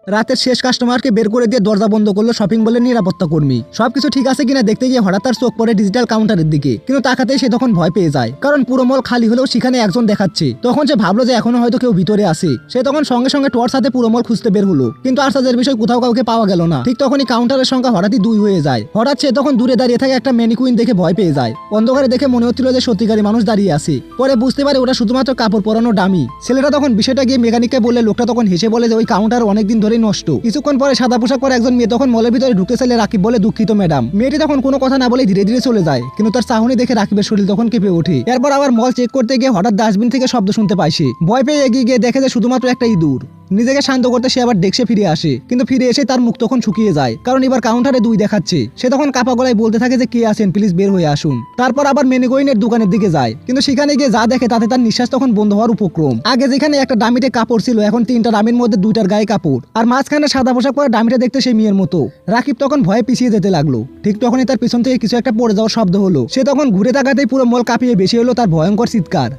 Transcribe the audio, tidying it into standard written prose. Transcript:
রাতের শেষ কাস্টমারকে বের করে দিয়ে দরজা বন্ধ করলো শপিং বলে নিরাপত্তা কর্মী। সবকিছু ঠিক আছে কিনা দেখতে গিয়ে হঠাৎ তার চোখ পড়ে ডিজিটাল কাউন্টারের দিকে, কিন্তু তাকাতেই সে তখন ভয় পেয়ে যায়, কারণ পুরো মল খালি হলেও সেখানে একজন দেখাচ্ছে। তখন সে ভাবলো যে এখনো হয়তো কেউ ভিতরে আছে। সে তখন সঙ্গে সঙ্গে টর্চ হাতে পুরো মল খুঁজতে বের হলো, কিন্তু আশ্চর্যের বিষয় কোথাও কাউকে পাওয়া গেল না। ঠিক তখনই কাউন্টারের সংখ্যা হঠাৎই 2 হয়ে যায়। হঠাৎ সে তখন দূরে দাঁড়িয়ে থাকে একটা ম্যানিকুইন দেখে ভয় পেয়ে যায়। অন্ধকারে দেখে মনে হচ্ছিল যে সত্যিকারী মানুষ দাঁড়িয়ে আছে। পরে বুঝতে পারে ওটা শুধুমাত্র কাপড় পরানো ডামি। ছেলেটা তখন বিষয়টা গিয়ে মেকানিককে বললে লোকটা তখন হেসে বলে যে ওই কাউন্টার অনেকদিন ধরেই নষ্ট। কিছুক্ষণ পরে সাদা পোশাক পরে একজন মেয়ে তখন মলের ভিতরে ঢুকতে চাইলে রাকিব বলে দুঃখিত ম্যাডাম। মেয়েটি তখন কোনো কথা না বলে ধীরে ধীরে চলে যায়, কিন্তু তার চাহনি দেখে রাকিবের শরীর তখন কেঁপে ওঠে। এরপর আবার মল চেক করতে গিয়ে হঠাৎ ডাস্টবিন থেকে শব্দ শুনতে পায় সে। ভয় পেয়ে এগিয়ে গিয়ে দেখে যে শুধুমাত্র একটা ইঁদুর। নিজেকে শান্ত করতে সে আবার ডেস্কে ফিরে আসে, কিন্তু ফিরে এসে তার মুখ তখন শুকিয়ে যায়, কারণ এবার কাউন্টারে 2 দেখাচ্ছে। সে তখন কাপা গলায় বলতে থাকে যে কে আছেন, প্লিজ বের হয়ে আসুন। তারপর আবার মেনিগোইনের দোকানের দিকে যায়, কিন্তু সেখানে গিয়ে যা দেখে তাতে তার নিঃশ্বাস তখন বন্ধ হওয়ার উপক্রম। আগে যেখানে একটা ডামিতে কাপড় ছিল, এখন 3টা ডামির মধ্যে 2টার গায়ে কাপড়, আর মাঝখানে সাদা পোশাক পরে ডামিটা দেখতে সেই মেয়ের মতো। রাকিব তখন ভয়ে পিছিয়ে যেতে লাগলো। ঠিক তখনই তার পিছন থেকে কিছু একটা পড়ে যাওয়ার শব্দ হলো। সে তখন ঘুরে তাকাতেই পুরো মল কাঁপিয়ে বেশি হলো তার ভয়ঙ্কর চিৎকার।